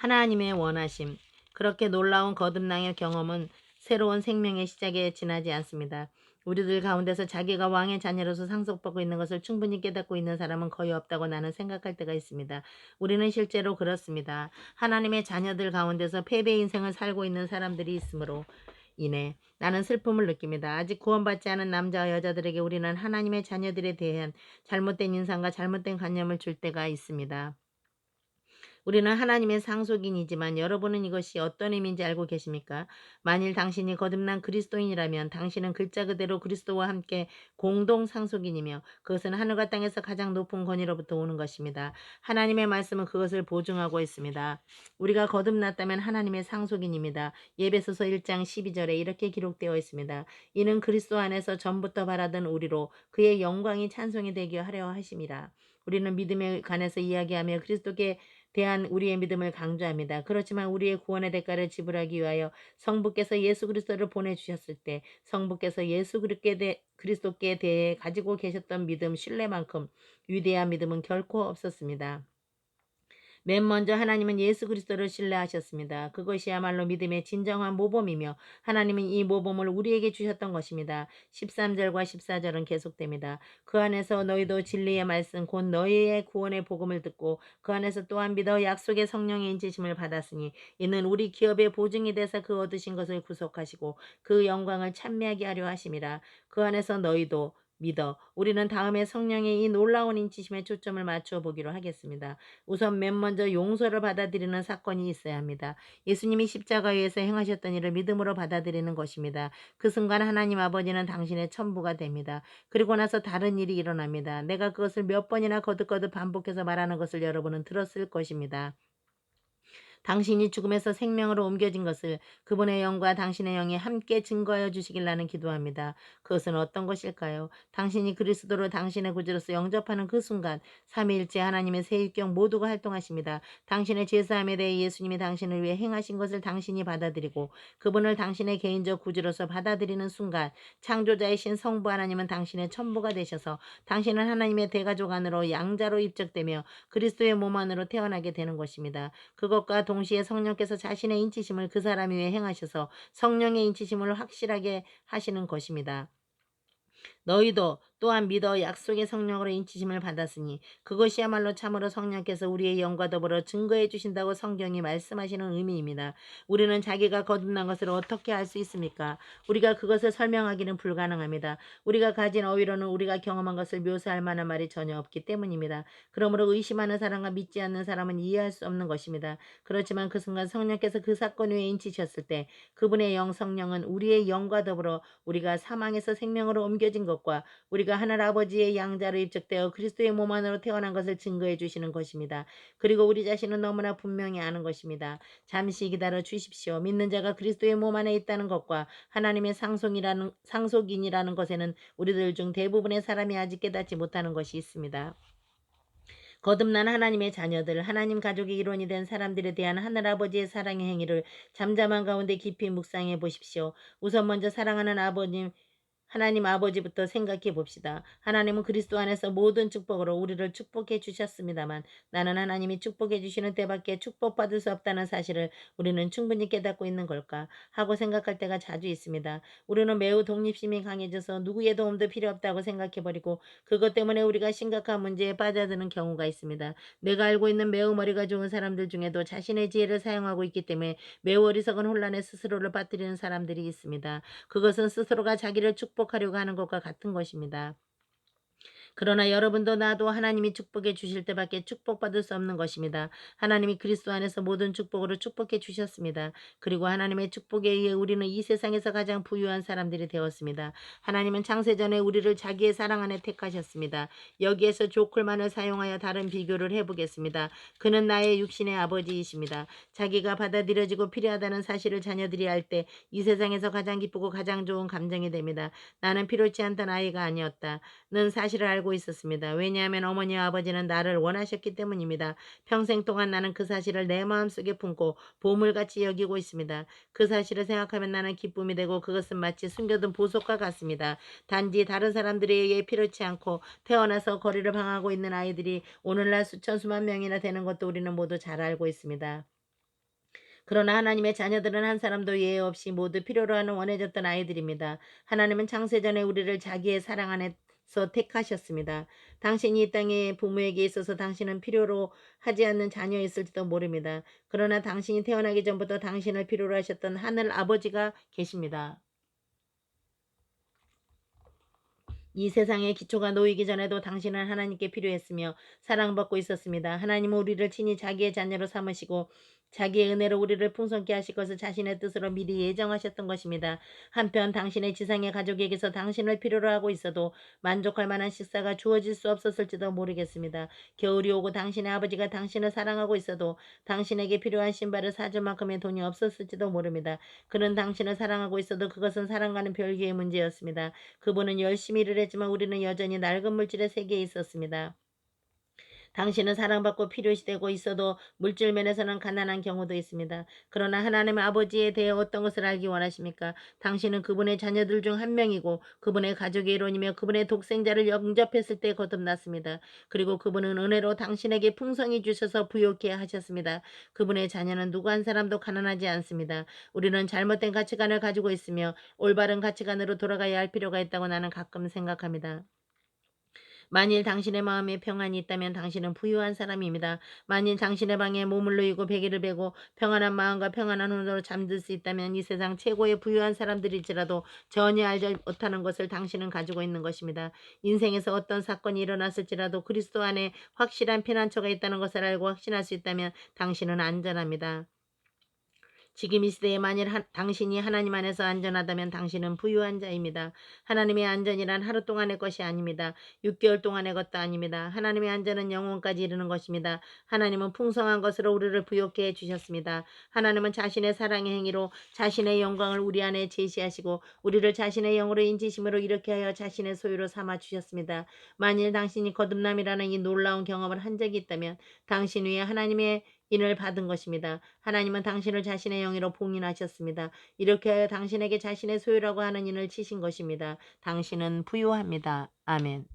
하나님의 원하심. 그렇게 놀라운 거듭남의 경험은 새로운 생명의 시작에 지나지 않습니다. 우리들 가운데서 자기가 왕의 자녀로서 상속받고 있는 것을 충분히 깨닫고 있는 사람은 거의 없다고 나는 생각할 때가 있습니다. 우리는 실제로 그렇습니다. 하나님의 자녀들 가운데서 패배 인생을 살고 있는 사람들이 있으므로 인해 나는 슬픔을 느낍니다. 아직 구원받지 않은 남자와 여자들에게 우리는 하나님의 자녀들에 대한 잘못된 인상과 잘못된 관념을 줄 때가 있습니다. 우리는 하나님의 상속인이지만 여러분은 이것이 어떤 의미인지 알고 계십니까? 만일 당신이 거듭난 그리스도인이라면 당신은 글자 그대로 그리스도와 함께 공동 상속인이며 그것은 하늘과 땅에서 가장 높은 권위로부터 오는 것입니다. 하나님의 말씀은 그것을 보증하고 있습니다. 우리가 거듭났다면 하나님의 상속인입니다. 예배소서 1장 12절에 이렇게 기록되어 있습니다. 이는 그리스도 안에서 전부터 바라던 우리로 그의 영광이 찬송이 되게 하려 하심이라. 우리는 믿음에 관해서 이야기하며 그리스도께 대한 우리의 믿음을 강조합니다. 그렇지만 우리의 구원의 대가를 지불하기 위하여 성부께서 예수 그리스도를 보내주셨을 때 성부께서 예수 그리스도께 대해 가지고 계셨던 믿음, 신뢰만큼 위대한 믿음은 결코 없었습니다. 맨 먼저 하나님은 예수 그리스도를 신뢰하셨습니다. 그것이야말로 믿음의 진정한 모범이며 하나님은 이 모범을 우리에게 주셨던 것입니다. 13절과 14절은 계속됩니다. 그 안에서 너희도 진리의 말씀 곧 너희의 구원의 복음을 듣고 그 안에서 또한 믿어 약속의 성령의 인치심을 받았으니 이는 우리 기업의 보증이 되사 그 얻으신 것을 구속하시고 그 영광을 찬미하게 하려 하심이라. 그 안에서 너희도 믿어 우리는 다음에 성령의 이 놀라운 인치심에 초점을 맞춰 보기로 하겠습니다. 우선 맨 먼저 용서를 받아들이는 사건이 있어야 합니다. 예수님이 십자가에서 행하셨던 일을 믿음으로 받아들이는 것입니다. 그 순간 하나님 아버지는 당신의 천부가 됩니다. 그리고 나서 다른 일이 일어납니다. 내가 그것을 몇 번이나 거듭거듭 반복해서 말하는 것을 여러분은 들었을 것입니다. 당신이 죽음에서 생명으로 옮겨진 것을 그분의 영과 당신의 영이 함께 증거하여 주시길 나는 기도합니다. 그것은 어떤 것일까요? 당신이 그리스도로 당신의 구주로서 영접하는 그 순간 삼위일체 하나님의 세 일격 모두가 활동하십니다. 당신의 죄사함에 대해 예수님이 당신을 위해 행하신 것을 당신이 받아들이고 그분을 당신의 개인적 구주로서 받아들이는 순간 창조자이신 성부 하나님은 당신의 천부가 되셔서 당신은 하나님의 대가족 안으로 양자로 입적되며 그리스도의 몸 안으로 태어나게 되는 것입니다. 그것과 동시에 성령께서 자신의 인치심을 그 사람 위에 행하셔서 성령의 인치심을 확실하게 하시는 것입니다. 너희도 또한 믿어 약속의 성령으로 인치심을 받았으니 그것이야말로 참으로 성령께서 우리의 영과 더불어 증거해 주신다고 성경이 말씀하시는 의미입니다. 우리는 자기가 거듭난 것을 어떻게 알 수 있습니까? 우리가 그것을 설명하기는 불가능합니다. 우리가 가진 어휘로는 우리가 경험한 것을 묘사할 만한 말이 전혀 없기 때문입니다. 그러므로 의심하는 사람과 믿지 않는 사람은 이해할 수 없는 것입니다. 그렇지만 그 순간 성령께서 그 사건 위에 인치셨을 때 그분의 영 성령은 우리의 영과 더불어 우리가 사망에서 생명으로 옮겨진 것과 우리가 하늘 아버지의 양자로 입적되어 그리스도의 몸 안으로 태어난 것을 증거해 주시는 것입니다. 그리고 우리 자신은 너무나 분명히 아는 것입니다. 잠시 기다려 주십시오. 믿는 자가 그리스도의 몸 안에 있다는 것과 하나님의 상속인이라는 것에는 우리들 중 대부분의 사람이 아직 깨닫지 못하는 것이 있습니다. 거듭난 하나님의 자녀들, 하나님 가족의 일원이 된 사람들에 대한 하늘아버지의 사랑의 행위를 잠잠한 가운데 깊이 묵상해 보십시오. 우선 먼저 사랑하는 아버님, 하나님 아버지부터 생각해 봅시다. 하나님은 그리스도 안에서 모든 축복으로 우리를 축복해 주셨습니다만 나는 하나님이 축복해 주시는 때밖에 축복받을 수 없다는 사실을 우리는 충분히 깨닫고 있는 걸까 하고 생각할 때가 자주 있습니다. 우리는 매우 독립심이 강해져서 누구의 도움도 필요 없다고 생각해 버리고 그것 때문에 우리가 심각한 문제에 빠져드는 경우가 있습니다. 내가 알고 있는 매우 머리가 좋은 사람들 중에도 자신의 지혜를 사용하고 있기 때문에 매우 어리석은 혼란에 스스로를 빠뜨리는 사람들이 있습니다. 그것은 스스로가 자기를 축복하려고 하는 것과 같은 것입니다. 그러나 여러분도 나도 하나님이 축복해 주실 때밖에 축복받을 수 없는 것입니다. 하나님이 그리스도 안에서 모든 축복으로 축복해 주셨습니다. 그리고 하나님의 축복에 의해 우리는 이 세상에서 가장 부유한 사람들이 되었습니다. 하나님은 창세전에 우리를 자기의 사랑 안에 택하셨습니다. 여기에서 조클만을 사용하여 다른 비교를 해보겠습니다. 그는 나의 육신의 아버지이십니다. 자기가 받아들여지고 필요하다는 사실을 자녀들이 알 때 이 세상에서 가장 기쁘고 가장 좋은 감정이 됩니다. 나는 필요치 않던 아이가 아니었다. 는 사실을 알고 있었습니다. 왜냐하면 어머니와 아버지는 나를 원하셨기 때문입니다. 평생 동안 나는 그 사실을 내 마음속에 품고 보물같이 여기고 있습니다. 그 사실을 생각하면 나는 기쁨이 되고 그것은 마치 숨겨둔 보석과 같습니다. 단지 다른 사람들에 의해 필요치 않고 태어나서 거리를 방하고 있는 아이들이 오늘날 수천 수만 명이나 되는 것도 우리는 모두 잘 알고 있습니다. 그러나 하나님의 자녀들은 한 사람도 예외 없이 모두 필요로 하는 원해졌던 아이들입니다. 하나님은 창세전에 우리를 자기의 사랑 안에서 택하셨습니다. 당신이 이 땅에 부모에게 있어서 당신은 필요로 하지 않는 자녀였을지도 모릅니다. 그러나 당신이 태어나기 전부터 당신을 필요로 하셨던 하늘 아버지가 계십니다. 이 세상의 기초가 놓이기 전에도 당신은 하나님께 필요했으며 사랑받고 있었습니다. 하나님은 우리를 친히 자기의 자녀로 삼으시고 자기의 은혜로 우리를 풍성케 하실 것을 자신의 뜻으로 미리 예정하셨던 것입니다. 한편 당신의 지상의 가족에게서 당신을 필요로 하고 있어도 만족할 만한 식사가 주어질 수 없었을지도 모르겠습니다. 겨울이 오고 당신의 아버지가 당신을 사랑하고 있어도 당신에게 필요한 신발을 사줄 만큼의 돈이 없었을지도 모릅니다. 그는 당신을 사랑하고 있어도 그것은 사랑과는 별개의 문제였습니다. 그분은 열심히 일을 했지만 우리는 여전히 낡은 물질의 세계에 있었습니다. 당신은 사랑받고 필요시되고 있어도 물질 면에서는 가난한 경우도 있습니다. 그러나 하나님의 아버지에 대해 어떤 것을 알기 원하십니까? 당신은 그분의 자녀들 중 한 명이고 그분의 가족의 일원이며 그분의 독생자를 영접했을 때 거듭났습니다. 그리고 그분은 은혜로 당신에게 풍성히 주셔서 부욕케 하셨습니다. 그분의 자녀는 누구 한 사람도 가난하지 않습니다. 우리는 잘못된 가치관을 가지고 있으며 올바른 가치관으로 돌아가야 할 필요가 있다고 나는 가끔 생각합니다. 만일 당신의 마음에 평안이 있다면 당신은 부유한 사람입니다. 만일 당신의 방에 몸을 누이고 베개를 베고 평안한 마음과 평안한 혼으로 잠들 수 있다면 이 세상 최고의 부유한 사람들일지라도 전혀 알지 못하는 것을 당신은 가지고 있는 것입니다. 인생에서 어떤 사건이 일어났을지라도 그리스도 안에 확실한 피난처가 있다는 것을 알고 확신할 수 있다면 당신은 안전합니다. 지금 이 시대에 만일 당신이 하나님 안에서 안전하다면 당신은 부유한 자입니다. 하나님의 안전이란 하루 동안의 것이 아닙니다. 6개월 동안의 것도 아닙니다. 하나님의 안전은 영원까지 이르는 것입니다. 하나님은 풍성한 것으로 우리를 부욕케 해주셨습니다. 하나님은 자신의 사랑의 행위로 자신의 영광을 우리 안에 제시하시고 우리를 자신의 영으로 인지심으로 이렇게 하여 자신의 소유로 삼아 주셨습니다. 만일 당신이 거듭남이라는 이 놀라운 경험을 한 적이 있다면 당신 위에 하나님의 인을 받은 것입니다. 하나님은 당신을 자신의 영예로 봉인하셨습니다. 이렇게 하여 당신에게 자신의 소유라고 하는 인을 치신 것입니다. 당신은 부유합니다. 아멘.